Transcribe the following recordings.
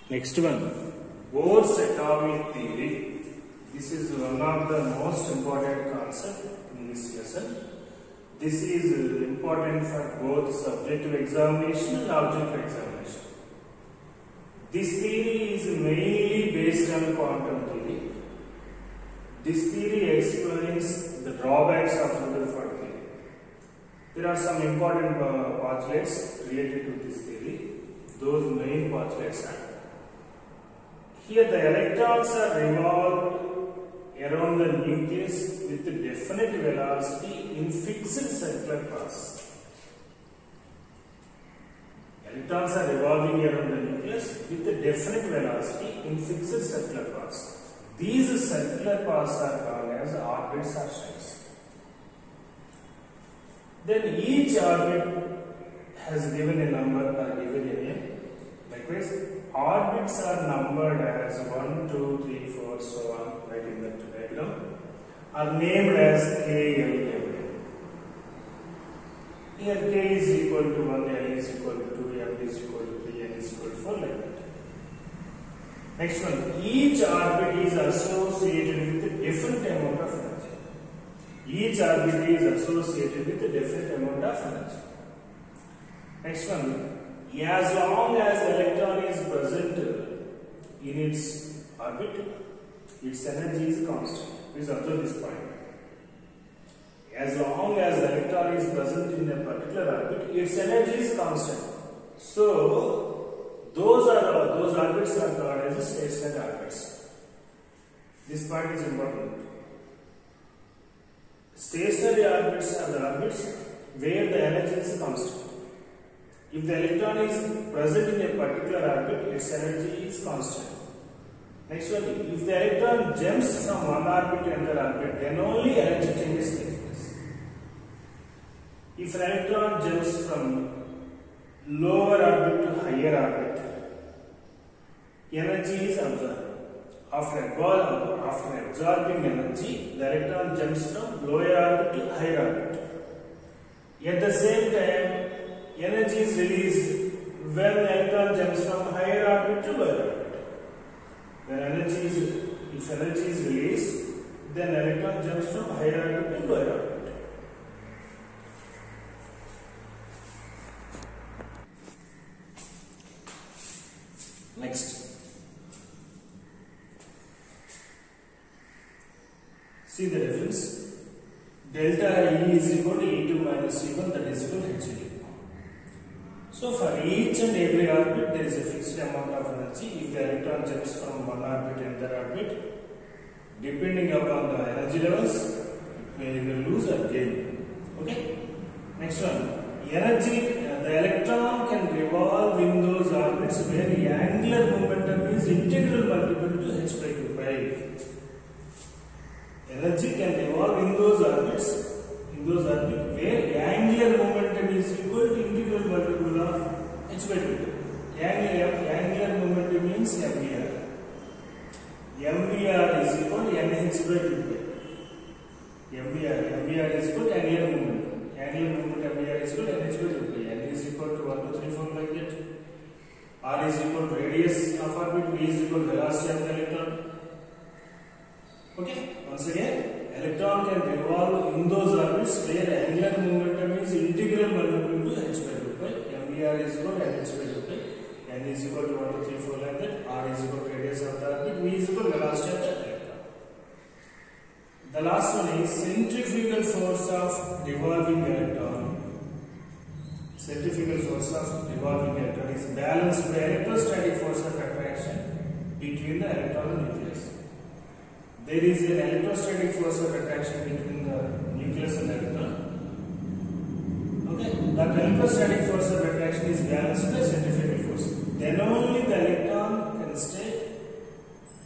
Next one, Bohr's atomic theory. This is one of the most important concepts in this lesson. This is important for both subjective examination and objective examination. This theory is mainly based on quantum theory. This theory explains the drawbacks of Rutherford theory. There are some important postulates related to this theory. Those main postulates are: here the electrons are revolved around the nucleus with definite velocity in fixed circular paths. Electrons are revolving around the nucleus with definite velocity in fixed circular paths. These circular paths are called as orbits or strings. Then each orbit has given a number or given a name. Likewise, orbits are numbered as 1, 2, 3, 4, so on, right in that diagram, are named as K, L, M. Here K is equal to 1, L is equal to 2, M is equal to 3, N is equal to 4, like that. Next one, each orbit is associated with a different amount of energy. Each orbit is associated with a different amount of energy. Next one, as long as the electron is present in its orbit, its energy is constant. Please observe this point. As long as the electron is present in a particular orbit, its energy is constant. So, those orbits are called as stationary orbits. This point is important. Stationary orbits are the orbits where the energy is constant. If the electron is present in a particular orbit, its energy is constant. Next one, if the electron jumps from one orbit to another orbit, then only energy changes take place. If an electron jumps from lower orbit to higher orbit, energy is absorbed. After absorbing energy, the electron jumps from lower orbit to higher orbit. At the same time, energy is released when the electron jumps from higher orbit to lower orbit. If energy is released, then electron jumps from higher orbit to lower orbit. Next, see the difference. Delta E is equal to E2 minus E1, that is equal to hg. So for each and every orbit, there is a fixed amount of energy. If the electron jumps from one orbit to another orbit, depending upon the energy levels, it may lose or gain. Okay. Next one, energy. The electron can revolve in those orbits where the angular momentum is integral multiple to h by 2 pi. Energy can revolve in those orbits where the angular momentum is equal to integral multiple of h by 2. Angular momentum means mvr. Mvr is equal to nh by 2 pi. Mvr is equal to angular momentum. Angular momentum mvr is equal to nh by 2 pi. N is equal to 1, 2, 3, 4 like that. R is equal to radius of orbit. V is equal to velocity of the electron. Okay. Once again, electron can revolve in those orbits where angular momentum is integral multiple to h by 2 pi. Mvr is equal to nh by 2 pi. N is equal to 1, 2, 3, 4 like that. R is equal to radius of the orbit. V is equal to velocity of the electron. The last one is centrifugal force of revolving electron. Centrifugal force of revolving electron is balanced by electrostatic force of attraction between the electron and nucleus. There is an electrostatic force of attraction between the nucleus and electron. Okay, that electrostatic force of attraction is balanced by centrifugal force. Then only the electron can stay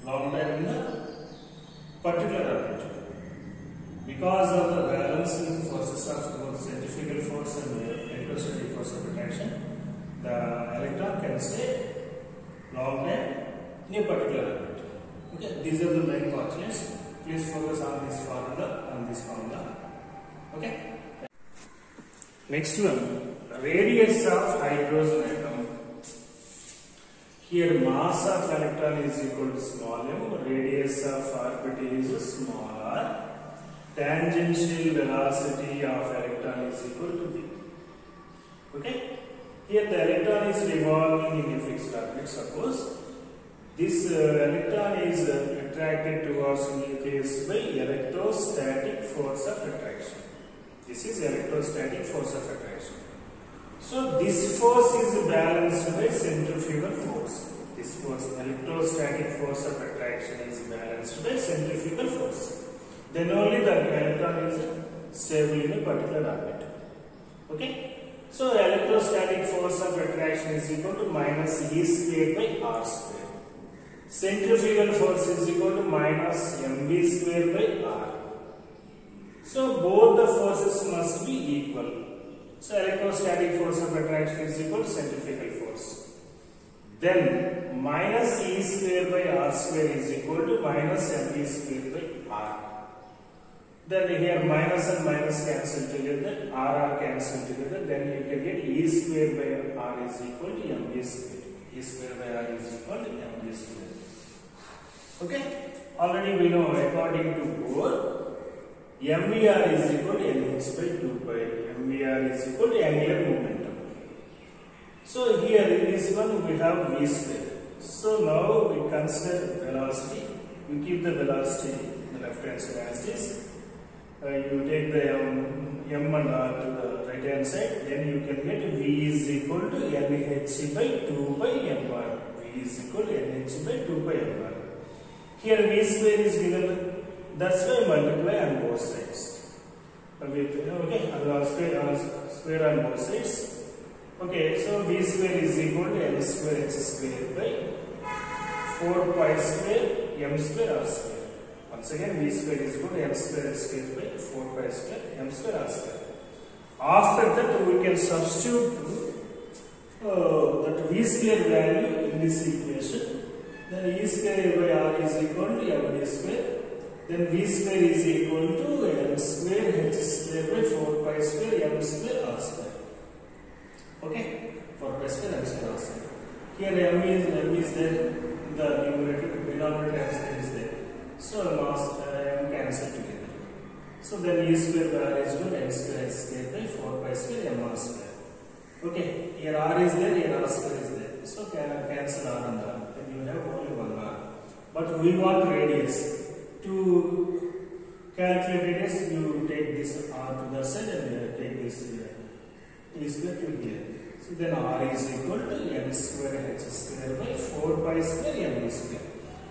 long time in the particular orbit. Because of the balancing forces of both centrifugal force and electrostatic force of attraction, the electron can stay long time in a particular orbit. Okay, these are the main postulates. Please focus on this formula. Okay. Next one, radius of hydrogen atom. Here mass of electron is equal to small m, radius of orbit is small r, tangential velocity of electron is equal to v. Okay? Here the electron is revolving in a fixed orbit. Suppose this electron is attracted towards nucleus by electrostatic force of attraction. This is electrostatic force of attraction. So this force is balanced by centrifugal force. This force, electrostatic force of attraction, is balanced by centrifugal force. Then only the electron is stable in a particular orbit. Okay? So electrostatic force of attraction is equal to minus E square by R square. Centrifugal force is equal to minus mv square by R. So both the forces must be equal. So electrostatic force of attraction is equal to centrifugal force. Then minus E square by R square is equal to minus mv square by R. Then here minus and minus cancel together, R cancel together, then you can get E square by R is equal to mv square. E square by R is equal to mv square. Okay? Already we know according to Bohr, mvr is equal to nh by 2 pi. mvr is equal to angular momentum. So here in this one we have v square. So now we consider velocity. We keep the velocity in the left hand side as this. You take the m and r to the right hand side, then you can get v is equal to nh by 2 by mr. V is equal to nh by 2 by mr. Here v square is given, that's why multiply on both sides. With square on both sides. Okay, so v square is equal to m square h square by 4 pi square m square r square. Once again, v square is equal to m square h square by 4 pi square m square r square. After that, we can substitute that v square value in this equation. Then E square by R is equal to mv square. Then v square is equal to m square h square by 4 pi square m square r square. Okay? 4 pi square m square r square. Here m is there in the numerator, denominator m square is there. So mass m cancel together. So then E square by R is equal to m square h square by 4 pi square m r square. Okay? Here R is there, here r square is there. So cancel R and R. Then you have only one R. But we want radius. To calculate radius, you take this R to the side and take this E square to here. So then R is equal to m square h square by 4 pi square m square.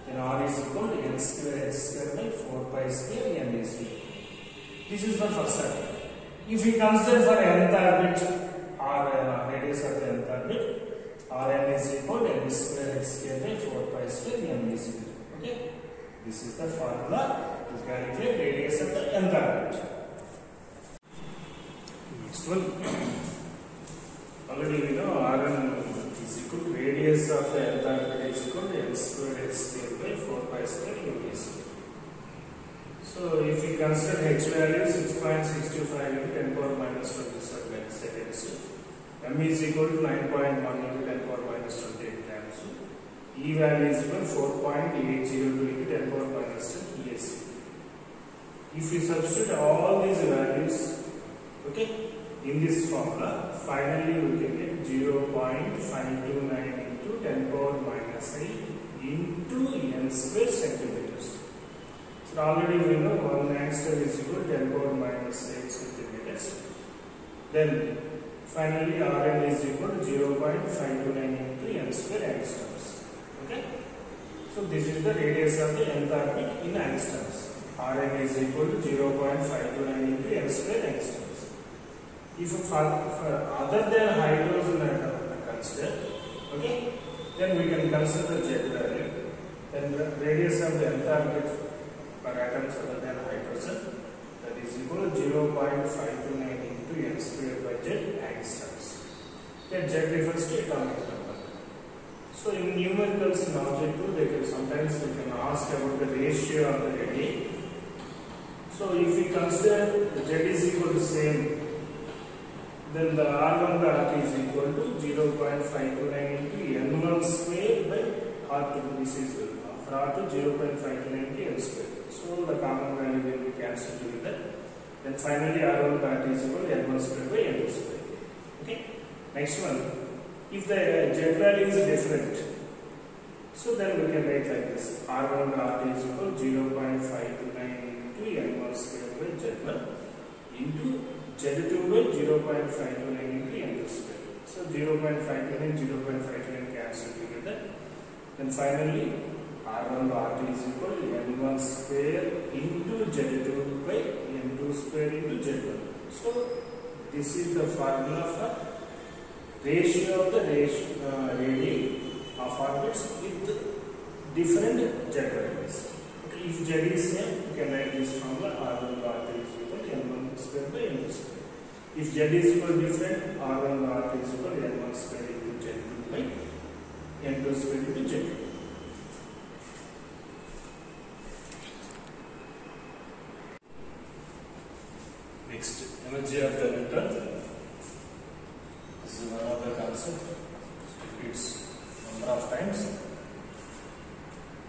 Then R is equal to m square h square by 4 pi square m square. This is the first step. If we consider for nth orbit, R radius of the nth orbit, Rn is equal to m square h square by 4 pi square m square. Okay? This is the formula to calculate radius of the nth orbit. Next one. Already we know Rn is equal to radius of the nth orbit is equal to m square h square by 4 pi square m square. So if we consider h value 6.625 into 10 power minus 27 seconds, m is equal to 9.1 into 10 power minus 28 grams. E value is equal to 4.802 into 10 power minus 10 ESC. If we substitute all these values, okay, in this formula, finally we can get 0.529 into 10 power minus 8 into n square centimeters. So already we know 1 angstrom is equal to 10 power minus 8 centimeters. Then finally Rn is equal to 0.529 into n square angstroms. Okay? So this is the radius of the nth orbit in angstroms. Rn is equal to 0.529 into n square angstroms. If other than hydrogen atom consider, okay, then we can consider Z value. Then the radius of the nth orbit for atoms other than hydrogen, that is equal to 0.529 into n square by Z angstroms. Then Z refers to atomic number. So in numericals in objective, they can sometimes we can ask about the ratio of the radii. So if we consider the Z is equal to same, then the R1 by RT is equal to 0.529 into n1 square by R2, this is for R2 0.529 L square. So the common value will be cancelled together. Then finally R1 dot is equal to L1 square by L2 square. Okay. Next one, if the Z value is different, so then we can write like this: R1 dot is equal to 0.529 into L1 square by Z1 into Z2 by 0.529 into L2 square. So 0.529, 0.529 cancel together. Then finally R1 dot is equal to L1 square into Z2 by L2 square into Z1. So this is the formula for ratio of the radii of orbits with different Z values. Okay, if Z is same, you can write this formula: R1 dot is equal to L1 square by L2 square. If Z is equal to different, R1 dot is equal to L1 square into Z2 by L2 square into Z2. Next, energy of the electron. This is one of the concept. It's number of times.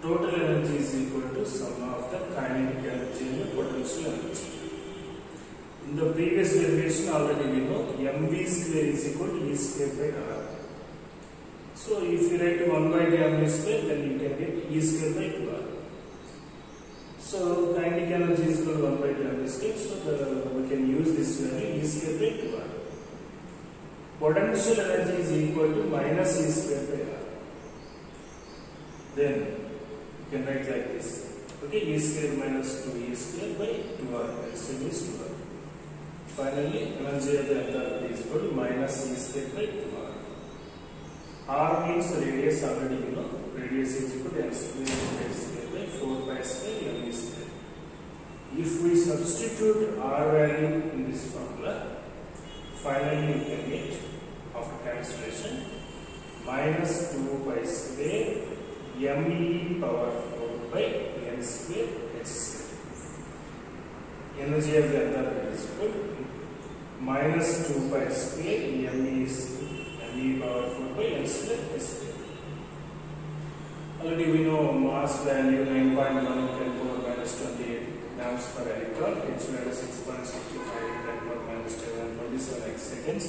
Total energy is equal to sum of the kinetic energy and the potential energy. In the previous derivation already we know mv square is equal to E square by R. So if you write 1 by mv square, then you can get E square by 2R. So kinetic energy is equal to 1 by mv square, so we can use this value E square by 2R. Potential energy is equal to minus E square by R. Then you can write like this. Okay, E square minus 2E square by 2R. LCM is 2R. Finally, energy of the enthalpy is equal to minus E square by 2R. R means radius already you know. Radius is equal to M square by 4 pi square M square. If we substitute R value in this formula, finally you can get, after cancellation, minus 2 pi square me power 4 by n square h square. Energy of the enthalpy is equal to minus 2 pi square me power 4 by n square h square. Already we know mass value 9.1 10 power minus 28 grams per electron, h value 6.65 10 power minus 27 seconds.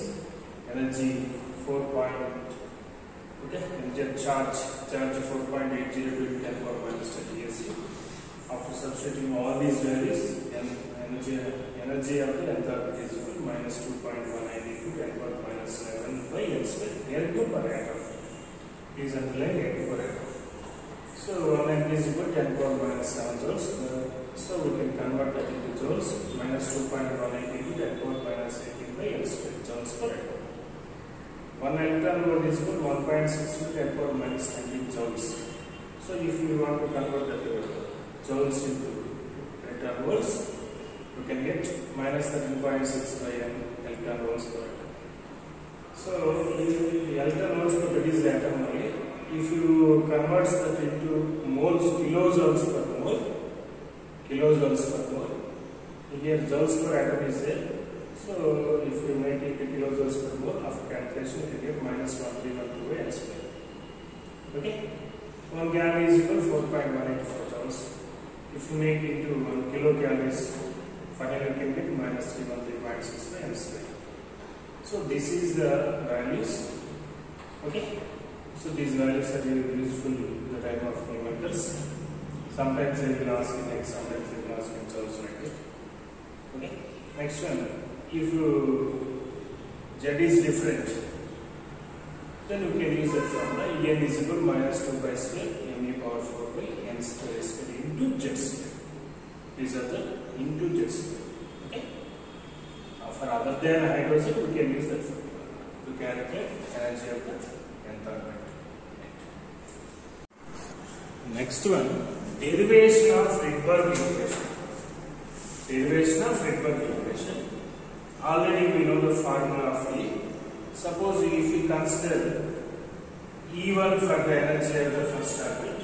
Energy 4. Okay, energy charge 4.80 to 10 power minus 10 ESC. After substituting all these values, energy of the enthalpy is equal to minus 2.19 into 10 power minus 11 by n square. N2 per atom. Please underline N2 per atom. So 1 is equal to 10 power minus 7 joules. So we can convert that into joules. Minus 2.18 into 10 power minus 18 by n square joules per atom. 1 electron volt is equal to 1.6 to 10 power minus 20 joules. So if you want to convert that joules into electron volts, you can get minus 13.6 by n electron volts per atom. So the electron volts to produce the atom only. If you convert that into moles, kilojoules per mole, here joules per atom is there. So if you make it kilojoules per mole, after calculation you get minus 1312 by n square. Okay, 1 gal is equal to 4.184 joules. If you make it into 1 kilocalories, finally you can get minus 313.6 by n square. So this is the values. Okay, so these values are very useful in the time of numericals. Sometimes they will ask in X, sometimes they will ask in joules like that. Okay, next one. If Z is different, then you can use that formula. En is equal to minus 2 pi square me power 4 by n square into Z square. These are the into Z square. Okay. For other than hydrogen, we can use that formula to calculate energy of the enthalpy. Next one, derivation of Rydberg equation. Derivation of Rydberg equation. Already we know the formula of E. Suppose if we consider E1 for the energy of the first orbit,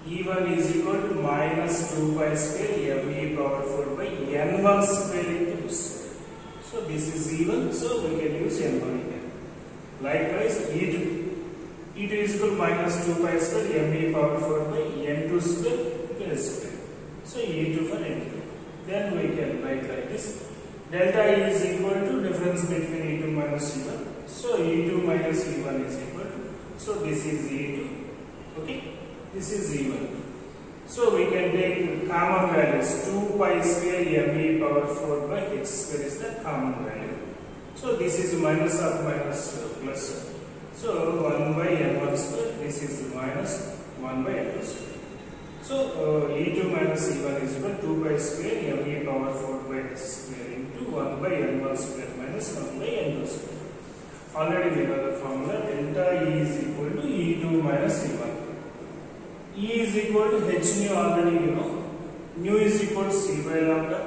E1 is equal to minus 2 pi square me power 4 by n1 square into this. So this is E1, so we can use n1 here. Likewise E2. E2 is equal to minus 2 pi square me power 4 by n2 square plus square. So E2 for n2. Then we can write like this. Delta E is equal to difference between E2 minus E1. So E2 minus E1 is equal to. So this is E2. Okay. This is E1. So we can take common values. 2 pi square me power 4 by h square is the common value. So this is minus of minus plus. So 1 by n1 square. This is minus 1 by n2 square. So E2 minus E1 is equal to 2 pi square me power 4 by h square into 1 by n1 square minus 1 by n2 square. Already we know the formula. Delta E is equal to E2 minus E1. E is equal to h nu already you know. Nu is equal to c by lambda.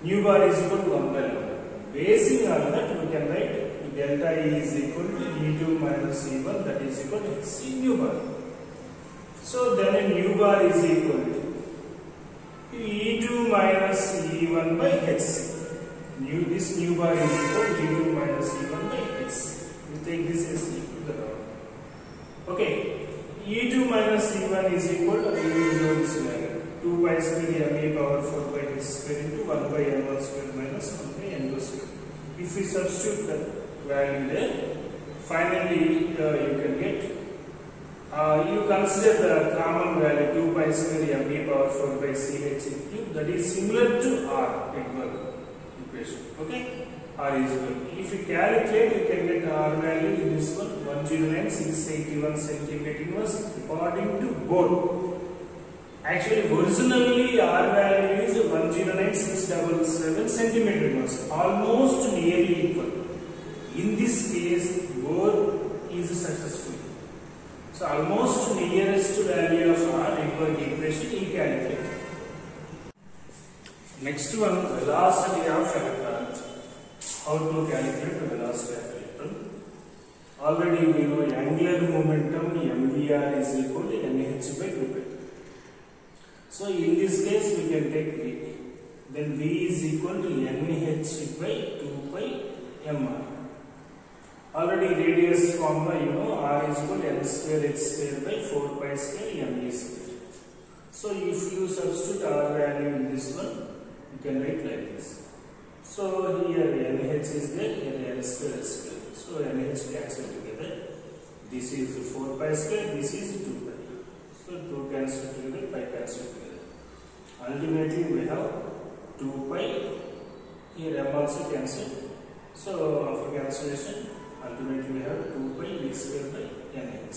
Nu bar is equal to 1 by lambda. Basing on that we can write delta E is equal to E2 minus E1, that is equal to hc nu bar. So then nu bar is equal to E2 minus E1 by hc. This nu bar is equal to E2 minus E1 by hc. We take this as equal to the round. Okay. E2 minus E1 is equal to this value 2 pi square me power 4 by h square into 1 by n1 square minus 1 by n2 square. If we substitute that value there, finally you can get you consider the common value 2 pi square me power 4 by ch cube, that is similar to R equation. Okay, R is equal. If you calculate, you can get R value in this one 109,681 centimeter inverse according to board. Actually, originally R value is 109,677 centimeter inverse, almost nearly equal. In this case, board is successful. So almost nearest value of R equation he calculated. Next one, velocity of electron. How to calculate the velocity of electron? Already we know angular momentum mvr is equal to nh by 2 pi. So in this case we can take v. Then v is equal to nh by 2 pi mr. Already radius formula you know, r is equal to n square h square by 4 pi square me square. So if you substitute r value in this one, you can write like this. So here nh is there, here n square h square. So nh cancel together. This is 4 pi square, this is 2 pi. So 2 cancel together, pi cancel together. Ultimately we have 2 pi. Here m also cancel. So after cancellation, ultimately we have 2 pi a square by nh.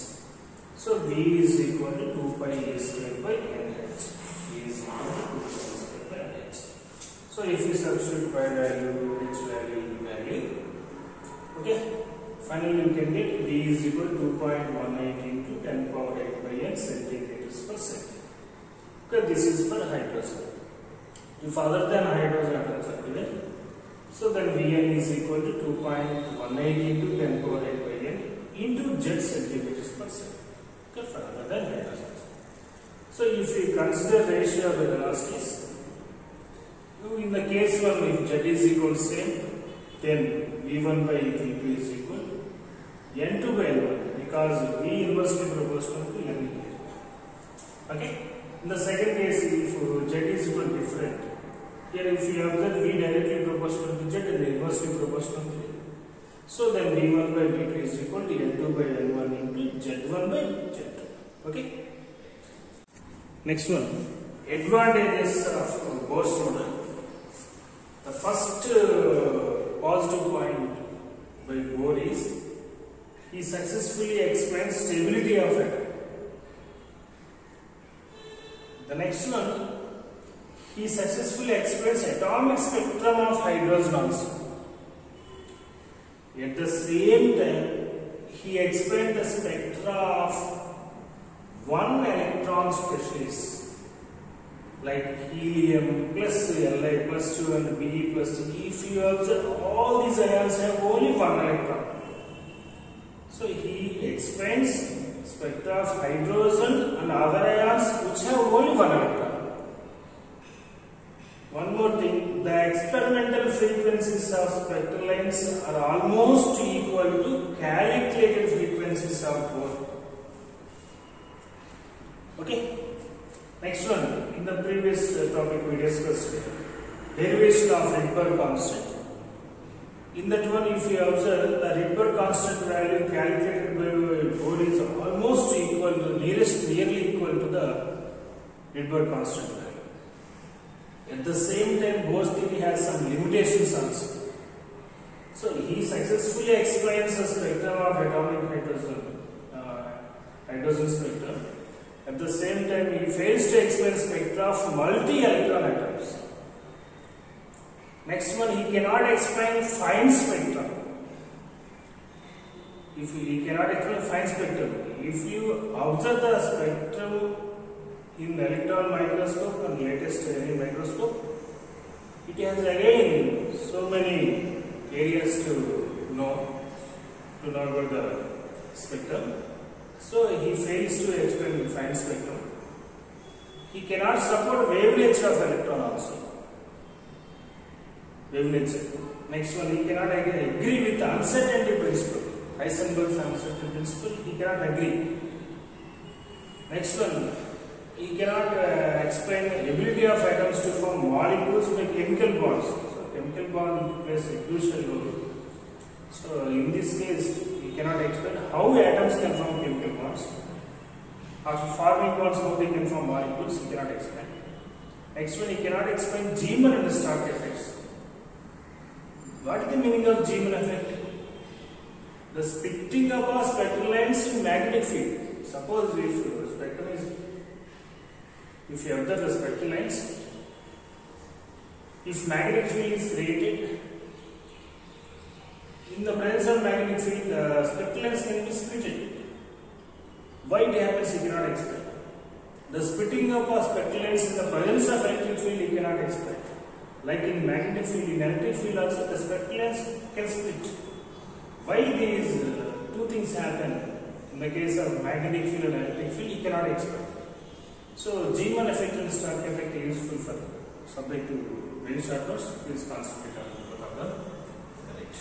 So v is equal to 2 pi a square by nh. V is equal to 2 pi a square by nh. So if we substitute pi value, h value, e value, okay, finally you can get v is equal to 2.18 into 10 power 8 by n centimeters per second. Okay, this is for hydrogen. If other than hydrogen atoms are given, so then Vn is equal to 2.18 into 10 power 8 by n into jet centimeters per second. Okay, for other than hydrogen. So if we consider ratio of the velocities, in the case one, if z is equal to same, then v1 by v2 is equal to n2 by n1, because v inversely proportional to n here. Okay. In the second case, if z is equal to different, here if you observe v directly proportional to z and inversely proportional to n. So then v1 by v2 is equal to n2 by n1 into z1 by z2. Okay. Next one, advantages of Bohr's model. The first positive point by Bohr is he successfully explains stability of atom. The next one, he successfully explains atomic spectrum of hydrogen also. At the same time, he explained the spectra of one electron species, like helium plus Li plus 2 and Be plus 3. If you observe, all these ions have only one electron. So he explains spectra of hydrogen and other ions which have only one electron. One more thing, the experimental frequencies of spectral lines are almost equal to calculated frequencies of Bohr. Okay. Next one, in the previous topic we discussed derivation of Rydberg constant. In that one, if you observe, the Rydberg constant value calculated by Bode is almost equal to, nearly equal to the Rydberg constant value. At the same time, Bode's theory has some limitations also. So he successfully explains the spectrum of atomic hydrogen spectrum. At the same time, he fails to explain spectra of multi-electron atoms. Next one, he cannot explain fine spectrum. If he cannot explain fine spectrum, if you observe the spectrum in electron microscope and latest microscope, it has again so many areas to know about the spectrum. So he fails to explain the fine spectrum. He cannot support wave nature of electron also. Wave nature. Next one, he cannot agree with the uncertainty principle. Heisenberg's uncertainty principle, he cannot agree. Next one, he cannot explain the ability of atoms to form molecules by chemical bonds. So chemical bond plays a crucial role. So in this case, he cannot explain how atoms can form chemical bonds. After forming bonds, how they can form molecules, he cannot explain. Next one, he cannot explain Zeeman and Stark effects. What is the meaning of Zeeman effect? The splitting up of spectral lines in magnetic field. Suppose if spectrum is, if you observe the spectral lines, if magnetic field is created, in the presence of magnetic field, the spectral lines can be split. Why it happens, he cannot explain. The splitting up of spectral lines in the presence of electric field, he cannot explain. Like in magnetic field, in electric field also, the spectral lines can split. Why these two things happen in the case of magnetic field and electric field, he cannot explain. So Zeeman effect and Stark effect are useful for subject to very short notes. Please concentrate on both of them. Correct.